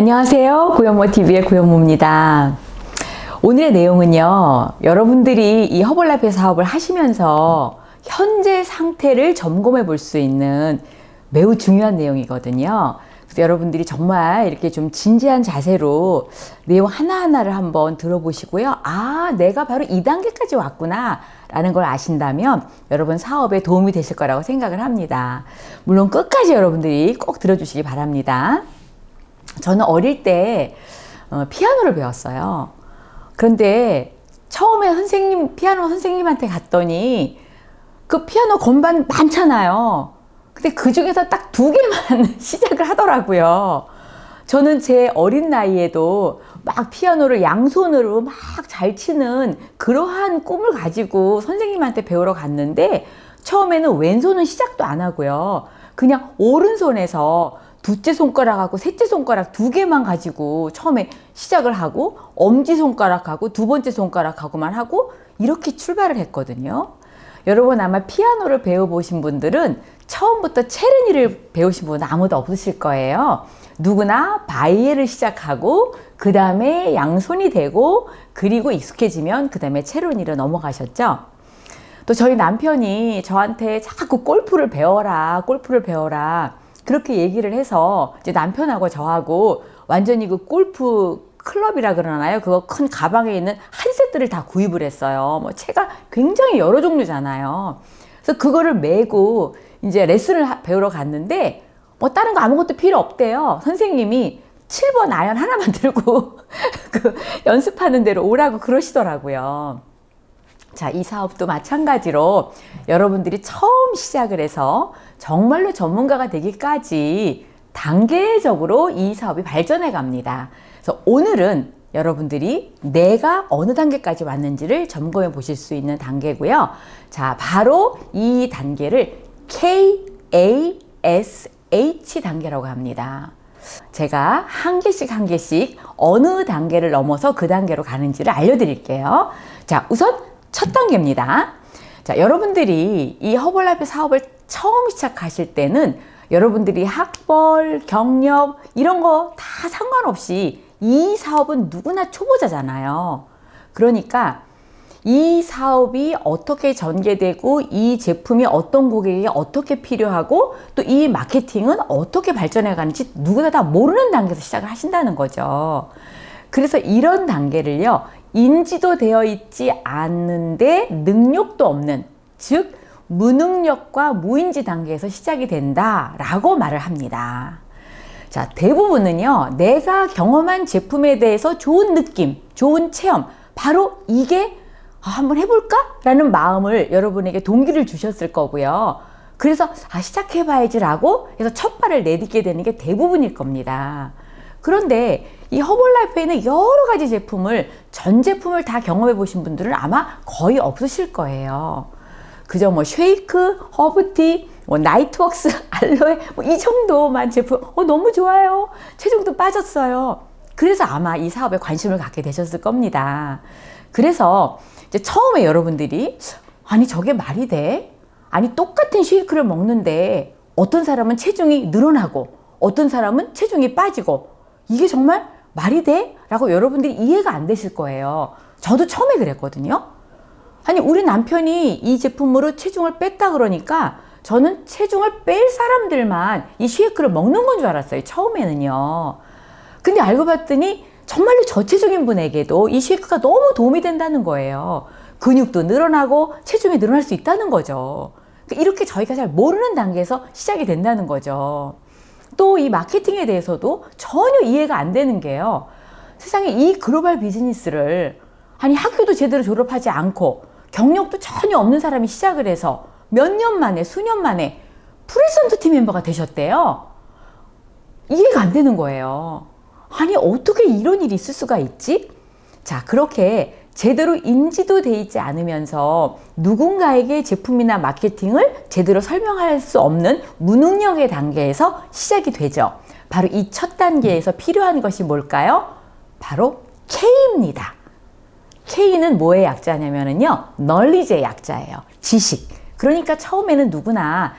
안녕하세요. 고현모TV의 고현모입니다. 오늘의 내용은요, 여러분들이 이 허벌라이프 사업을 하시면서 현재 상태를 점검해 볼 수 있는 매우 중요한 내용이거든요. 그래서 여러분들이 정말 이렇게 좀 진지한 자세로 내용 하나하나를 한번 들어보시고요. 아, 내가 바로 이 단계까지 왔구나 라는 걸 아신다면 여러분 사업에 도움이 되실 거라고 생각을 합니다. 물론 끝까지 여러분들이 꼭 들어주시기 바랍니다. 저는 어릴 때 피아노를 배웠어요. 그런데 처음에 피아노 선생님한테 갔더니 그 피아노 건반 많잖아요. 근데 그 중에서 딱 2개만 시작을 하더라고요. 저는 제 어린 나이에도 막 피아노를 양손으로 막 잘 치는 그러한 꿈을 가지고 선생님한테 배우러 갔는데 처음에는 왼손은 시작도 안 하고요. 그냥 오른손에서 둘째 손가락하고 셋째 손가락 2개만 가지고 처음에 시작을 하고 엄지손가락하고 2번째 손가락하고만 하고 이렇게 출발을 했거든요. 여러분 아마 피아노를 배워보신 분들은 처음부터 체르니를 배우신 분은 아무도 없으실 거예요. 누구나 바이에를 시작하고 그 다음에 양손이 되고 그리고 익숙해지면 그 다음에 체르니로 넘어가셨죠. 또 저희 남편이 저한테 자꾸 골프를 배워라 그렇게 얘기를 해서 이제 남편하고 저하고 완전히 그 골프 클럽이라 그러나요? 그거 큰 가방에 있는 한 세트를 다 구입을 했어요. 뭐 채가 굉장히 여러 종류잖아요. 그래서 그거를 메고 이제 레슨을 배우러 갔는데 뭐 다른 거 아무것도 필요 없대요. 선생님이 7번 아이언 하나만 들고 그 연습하는 대로 오라고 그러시더라고요. 자, 이 사업도 마찬가지로 여러분들이 처음 시작을 해서 정말로 전문가가 되기까지 단계적으로 이 사업이 발전해 갑니다. 그래서 오늘은 여러분들이 내가 어느 단계까지 왔는지를 점검해 보실 수 있는 단계고요. 자, 바로 이 단계를 KASH 단계라고 합니다. 제가 한 개씩 어느 단계를 넘어서 그 단계로 가는지를 알려드릴게요. 자, 우선 첫 단계입니다. 자, 여러분들이 이 허벌라이프 사업을 처음 시작하실 때는 여러분들이 학벌, 경력 이런 거 다 상관없이 이 사업은 누구나 초보자잖아요. 그러니까 이 사업이 어떻게 전개되고 이 제품이 어떤 고객에게 어떻게 필요하고 또 이 마케팅은 어떻게 발전해 가는지 누구나 다 모르는 단계에서 시작을 하신다는 거죠. 그래서 이런 단계를요, 인지도 되어 있지 않는데 능력도 없는, 즉 무능력과 무인지 단계에서 시작이 된다라고 말을 합니다. 자, 대부분은요, 내가 경험한 제품에 대해서 좋은 느낌, 좋은 체험, 바로 이게 한번 해볼까? 라는 마음을 여러분에게 동기를 주셨을 거고요. 그래서 시작해봐야지 라고 해서 첫 발을 내딛게 되는 게 대부분일 겁니다. 그런데 이 허벌라이프에는 여러 가지 제품을, 전 제품을 다 경험해 보신 분들은 아마 거의 없으실 거예요. 그저 뭐 쉐이크, 허브티, 뭐 나이트웍스, 알로에 뭐 이 정도만 제품 너무 좋아요. 체중도 빠졌어요. 그래서 아마 이 사업에 관심을 갖게 되셨을 겁니다. 그래서 이제 처음에 여러분들이 아니 저게 말이 돼? 아니 똑같은 쉐이크를 먹는데 어떤 사람은 체중이 늘어나고 어떤 사람은 체중이 빠지고 이게 정말 말이 돼? 라고 여러분들이 이해가 안 되실 거예요. 저도 처음에 그랬거든요. 아니 우리 남편이 이 제품으로 체중을 뺐다 그러니까 저는 체중을 뺄 사람들만 이 쉐이크를 먹는 건 줄 알았어요. 처음에는요. 근데 알고 봤더니 정말로 저체중인 분에게도 이 쉐이크가 너무 도움이 된다는 거예요. 근육도 늘어나고 체중이 늘어날 수 있다는 거죠. 그러니까 이렇게 저희가 잘 모르는 단계에서 시작이 된다는 거죠. 또 이 마케팅에 대해서도 전혀 이해가 안 되는 게요. 세상에 이 글로벌 비즈니스를 아니 학교도 제대로 졸업하지 않고 경력도 전혀 없는 사람이 시작을 해서 몇 년 만에 수년 만에 프레젠트 팀 멤버가 되셨대요. 이해가 안 되는 거예요. 아니 어떻게 이런 일이 있을 수가 있지? 자, 그렇게 제대로 인지도 돼 있지 않으면서 누군가에게 제품이나 마케팅을 제대로 설명할 수 없는 무능력의 단계에서 시작이 되죠. 바로 이 첫 단계에서 필요한 것이 뭘까요? 바로 K입니다. K는 뭐의 약자냐면요, knowledge의 약자예요. 지식. 그러니까 처음에는 누구나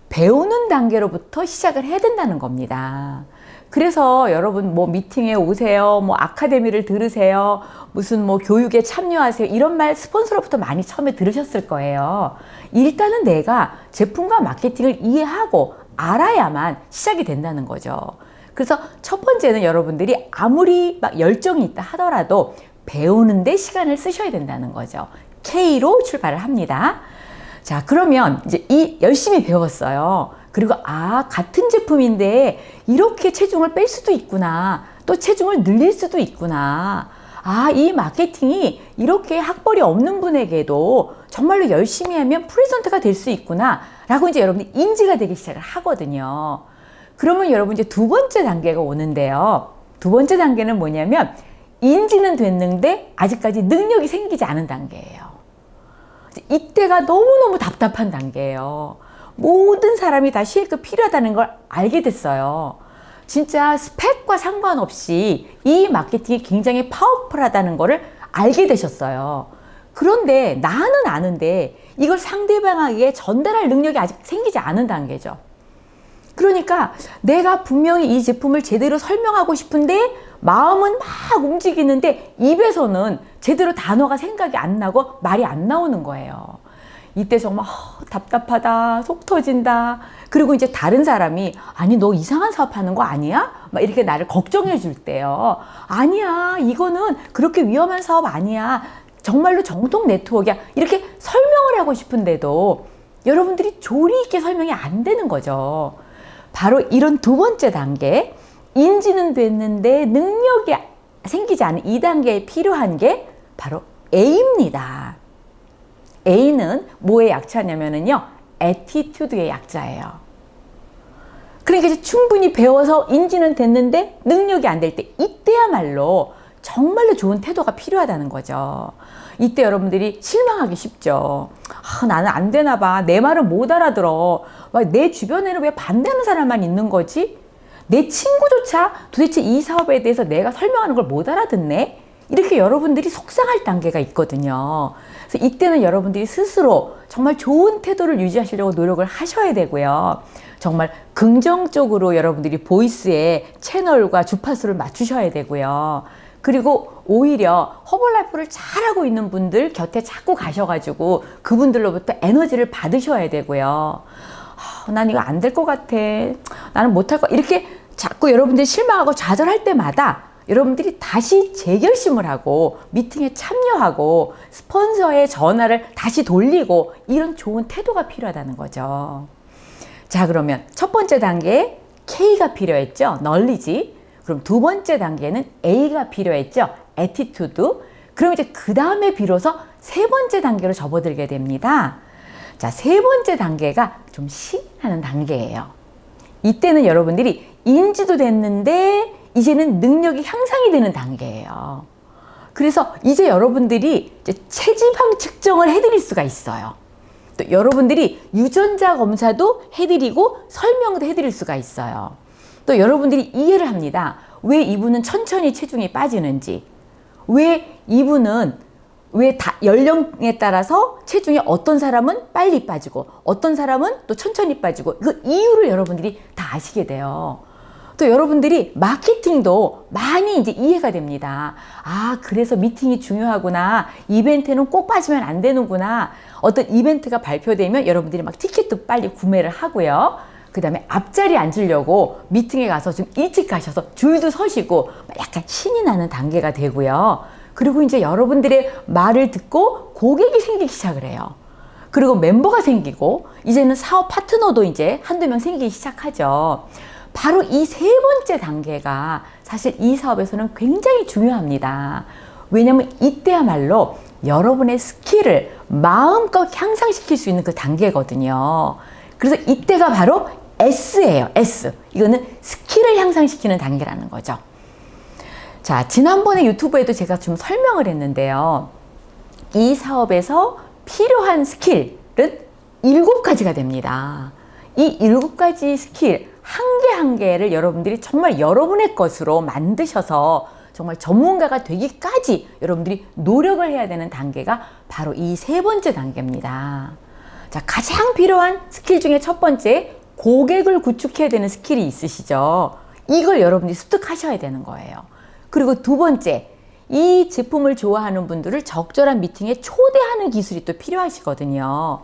배우는 단계로부터 시작을 해야 된다는 겁니다. 그래서 여러분 뭐 미팅에 오세요, 뭐 아카데미를 들으세요, 무슨 뭐 교육에 참여하세요, 이런 말 스폰서로부터 많이 처음에 들으셨을 거예요. 일단은 내가 제품과 마케팅을 이해하고 알아야만 시작이 된다는 거죠. 그래서 첫 번째는 여러분들이 아무리 막 열정이 있다 하더라도 배우는데 시간을 쓰셔야 된다는 거죠. K로 출발을 합니다. 자, 그러면 이제 열심히 배웠어요. 그리고 같은 제품인데 이렇게 체중을 뺄 수도 있구나. 또 체중을 늘릴 수도 있구나. 이 마케팅이 이렇게 학벌이 없는 분에게도 정말로 열심히 하면 프레젠터가 될 수 있구나. 라고 이제 여러분이 인지가 되기 시작을 하거든요. 그러면 여러분 이제 두 번째 단계가 오는데요. 두 번째 단계는 뭐냐면 인지는 됐는데 아직까지 능력이 생기지 않은 단계예요. 이때가 너무너무 답답한 단계예요. 모든 사람이 다 시획급 필요하다는 걸 알게 됐어요. 진짜 스펙과 상관없이 이 마케팅이 굉장히 파워풀하다는 거를 알게 되셨어요. 그런데 나는 아는데 이걸 상대방에게 전달할 능력이 아직 생기지 않은 단계죠. 그러니까 내가 분명히 이 제품을 제대로 설명하고 싶은데 마음은 막 움직이는데 입에서는 제대로 단어가 생각이 안 나고 말이 안 나오는 거예요. 이때 정말 답답하다, 속 터진다. 그리고 이제 다른 사람이 아니 너 이상한 사업하는 거 아니야? 막 이렇게 나를 걱정해 줄 때요. 아니야, 이거는 그렇게 위험한 사업 아니야. 정말로 정통 네트워크야. 이렇게 설명을 하고 싶은데도 여러분들이 조리 있게 설명이 안 되는 거죠. 바로 이런 두 번째 단계, 인지는 됐는데 능력이 생기지 않은 이 단계에 필요한 게 바로 A입니다. A는 뭐의 약자냐면요, 애티튜드의 약자예요. 그러니까 이제 충분히 배워서 인지는 됐는데 능력이 안 될 때, 이때야말로 정말로 좋은 태도가 필요하다는 거죠. 이때 여러분들이 실망하기 쉽죠. 나는 안 되나 봐. 내 말을 못 알아들어. 내 주변에는 왜 반대하는 사람만 있는 거지? 내 친구조차 도대체 이 사업에 대해서 내가 설명하는 걸 못 알아듣네? 이렇게 여러분들이 속상할 단계가 있거든요. 그래서 이때는 여러분들이 스스로 정말 좋은 태도를 유지하시려고 노력을 하셔야 되고요. 정말 긍정적으로 여러분들이 보이스의 채널과 주파수를 맞추셔야 되고요. 그리고 오히려 허벌라이프를 잘하고 있는 분들 곁에 자꾸 가셔가지고 그분들로부터 에너지를 받으셔야 되고요. 난 이거 안 될 것 같아. 나는 못할 것 같아. 이렇게 자꾸 여러분들이 실망하고 좌절할 때마다 여러분들이 다시 재결심을 하고 미팅에 참여하고 스폰서의 전화를 다시 돌리고 이런 좋은 태도가 필요하다는 거죠. 자, 그러면 첫 번째 단계에 K가 필요했죠. 널리지. 그럼 두 번째 단계는 A가 필요했죠. 애티튜드. 그럼 이제 그 다음에 비로소 세 번째 단계로 접어들게 됩니다. 자, 세 번째 단계가 좀 신나는 단계예요. 이때는 여러분들이 인지도 됐는데 이제는 능력이 향상이 되는 단계예요. 그래서 이제 여러분들이 이제 체지방 측정을 해드릴 수가 있어요. 또 여러분들이 유전자 검사도 해드리고 설명도 해드릴 수가 있어요. 또 여러분들이 이해를 합니다. 왜 이분은 천천히 체중이 빠지는지, 왜 이분은 연령에 따라서 체중이 어떤 사람은 빨리 빠지고 어떤 사람은 또 천천히 빠지고 그 이유를 여러분들이 다 아시게 돼요. 또 여러분들이 마케팅도 많이 이제 이해가 됩니다. 그래서 미팅이 중요하구나. 이벤트는 꼭 빠지면 안 되는구나. 어떤 이벤트가 발표되면 여러분들이 막 티켓도 빨리 구매를 하고요. 그 다음에 앞자리에 앉으려고 미팅에 가서 좀 일찍 가셔서 줄도 서시고 약간 신이 나는 단계가 되고요. 그리고 이제 여러분들의 말을 듣고 고객이 생기기 시작을 해요. 그리고 멤버가 생기고 이제는 사업 파트너도 이제 한두 명 생기기 시작하죠. 바로 이 세 번째 단계가 사실 이 사업에서는 굉장히 중요합니다. 왜냐하면 이때야말로 여러분의 스킬을 마음껏 향상시킬 수 있는 그 단계거든요. 그래서 이때가 바로 S예요. S. 이거는 스킬을 향상시키는 단계라는 거죠. 자, 지난번에 유튜브에도 제가 좀 설명을 했는데요. 이 사업에서 필요한 스킬은 7가지가 됩니다. 이 7가지 스킬 한 개 한 개를 여러분들이 정말 여러분의 것으로 만드셔서 정말 전문가가 되기까지 여러분들이 노력을 해야 되는 단계가 바로 이 세 번째 단계입니다. 자, 가장 필요한 스킬 중에 첫 번째, 고객을 구축해야 되는 스킬이 있으시죠? 이걸 여러분들이 습득하셔야 되는 거예요. 그리고 두 번째, 이 제품을 좋아하는 분들을 적절한 미팅에 초대하는 기술이 또 필요하시거든요.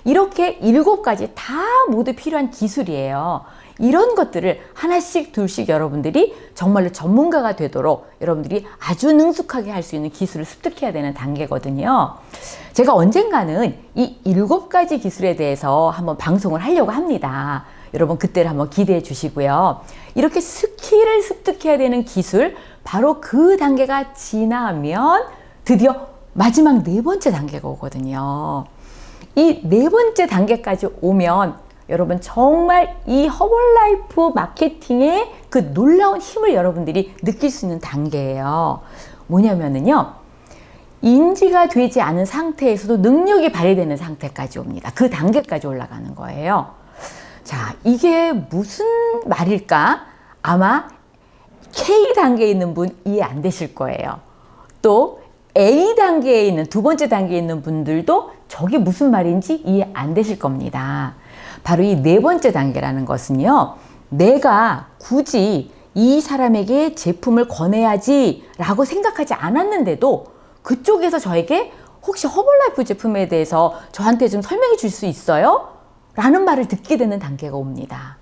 이렇게 7가지 다 모두 필요한 기술이에요. 이런 것들을 하나씩 둘씩 여러분들이 정말로 전문가가 되도록 여러분들이 아주 능숙하게 할 수 있는 기술을 습득해야 되는 단계거든요. 제가 언젠가는 이 7가지 기술에 대해서 한번 방송을 하려고 합니다. 여러분 그때를 한번 기대해 주시고요. 이렇게 스킬을 습득해야 되는 기술, 바로 그 단계가 지나면 드디어 마지막 4번째 단계가 오거든요. 이 4번째 단계까지 오면 여러분 정말 이 허벌라이프 마케팅의 그 놀라운 힘을 여러분들이 느낄 수 있는 단계예요. 뭐냐면은요, 인지가 되지 않은 상태에서도 능력이 발휘되는 상태까지 옵니다. 그 단계까지 올라가는 거예요. 자, 이게 무슨 말일까? 아마 K 단계에 있는 분 이해 안 되실 거예요. 또 A 단계에 있는, 2번째 단계에 있는 분들도 저게 무슨 말인지 이해 안 되실 겁니다. 바로 이 4번째 단계라는 것은요, 내가 굳이 이 사람에게 제품을 권해야지 라고 생각하지 않았는데도 그쪽에서 저에게 혹시 허벌라이프 제품에 대해서 저한테 좀 설명해 줄 수 있어요? 라는 말을 듣게 되는 단계가 옵니다.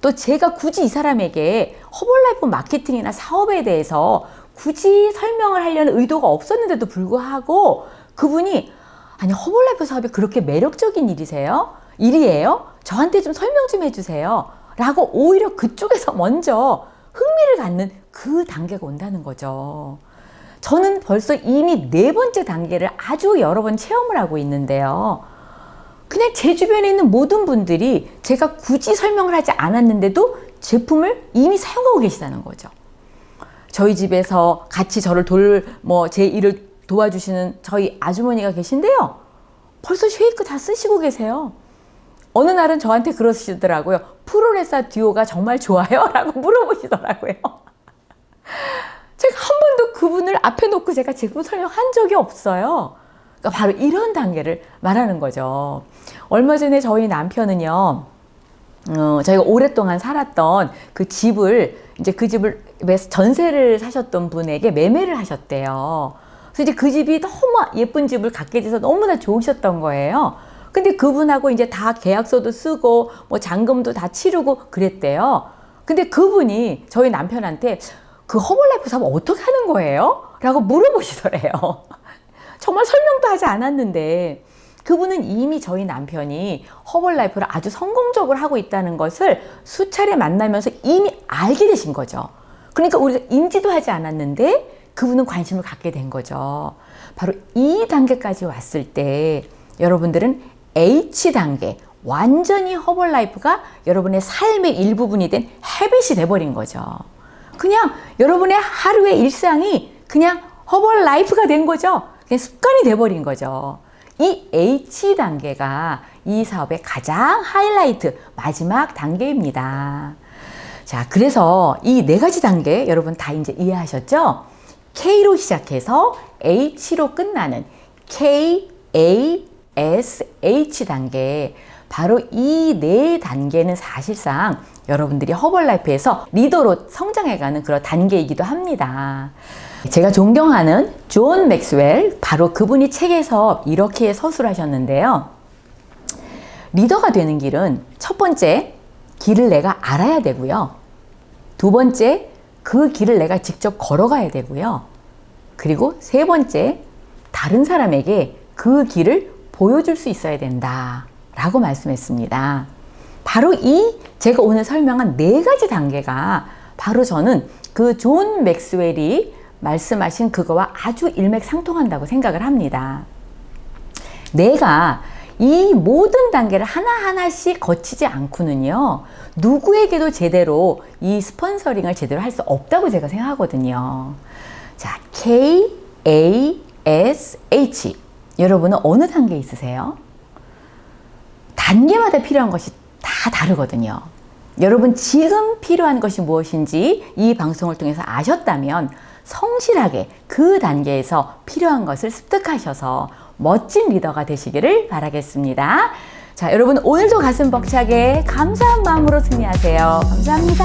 또 제가 굳이 이 사람에게 허벌라이프 마케팅이나 사업에 대해서 굳이 설명을 하려는 의도가 없었는데도 불구하고 그분이 아니 허벌라이프 사업이 그렇게 매력적인 일이에요? 저한테 좀 설명 좀 해주세요. 라고 오히려 그쪽에서 먼저 흥미를 갖는 그 단계가 온다는 거죠. 저는 벌써 이미 4번째 단계를 아주 여러 번 체험을 하고 있는데요. 그냥 제 주변에 있는 모든 분들이 제가 굳이 설명을 하지 않았는데도 제품을 이미 사용하고 계시다는 거죠. 저희 집에서 같이 저를 제 일을 도와주시는 저희 아주머니가 계신데요. 벌써 쉐이크 다 쓰시고 계세요. 어느 날은 저한테 그러시더라고요. 프로레사 듀오가 정말 좋아요? 라고 물어보시더라고요. 제가 한 번도 그분을 앞에 놓고 제가 제품 설명한 적이 없어요. 그러니까 바로 이런 단계를 말하는 거죠. 얼마 전에 저희 남편은요, 저희가 오랫동안 살았던 그 집을 전세를 사셨던 분에게 매매를 하셨대요. 그래서 이제 그 집이 너무 예쁜 집을 갖게 돼서 너무나 좋으셨던 거예요. 근데 그분하고 이제 다 계약서도 쓰고 뭐 잔금도 다 치르고 그랬대요. 근데 그분이 저희 남편한테 그 허벌라이프 사업 어떻게 하는 거예요? 라고 물어보시더래요. 정말 설명도 하지 않았는데 그분은 이미 저희 남편이 허벌라이프를 아주 성공적으로 하고 있다는 것을 수차례 만나면서 이미 알게 되신 거죠. 그러니까 우리가 인지도 하지 않았는데 그분은 관심을 갖게 된 거죠. 바로 이 단계까지 왔을 때 여러분들은 H단계, 완전히 허벌라이프가 여러분의 삶의 일부분이 된 해빗이 돼버린 거죠. 그냥 여러분의 하루의 일상이 그냥 허벌라이프가 된 거죠. 그냥 습관이 돼버린 거죠. 이 H단계가 이 사업의 가장 하이라이트, 마지막 단계입니다. 자, 그래서 이 4가지 단계 여러분 다 이제 이해하셨죠? K로 시작해서 H로 끝나는 K, A, S, H 단계, 바로 이 4단계는 사실상 여러분들이 허벌라이프에서 리더로 성장해가는 그런 단계이기도 합니다. 제가 존경하는 존 맥스웰, 바로 그분이 책에서 이렇게 서술하셨는데요. 리더가 되는 길은 첫 번째, 길을 내가 알아야 되고요. 두 번째, 그 길을 내가 직접 걸어가야 되고요. 그리고 세 번째, 다른 사람에게 그 길을 보여줄 수 있어야 된다 라고 말씀했습니다. 바로 제가 오늘 설명한 4가지 단계가 바로 저는 그 존 맥스웰이 말씀하신 그거와 아주 일맥상통한다고 생각을 합니다. 내가 이 모든 단계를 하나하나씩 거치지 않고는요, 누구에게도 제대로 이 스폰서링을 제대로 할 수 없다고 제가 생각하거든요. 자, K, A, S, H. 여러분은 어느 단계에 있으세요? 단계마다 필요한 것이 다 다르거든요. 여러분 지금 필요한 것이 무엇인지 이 방송을 통해서 아셨다면 성실하게 그 단계에서 필요한 것을 습득하셔서 멋진 리더가 되시기를 바라겠습니다. 자, 여러분 오늘도 가슴 벅차게 감사한 마음으로 승리하세요. 감사합니다.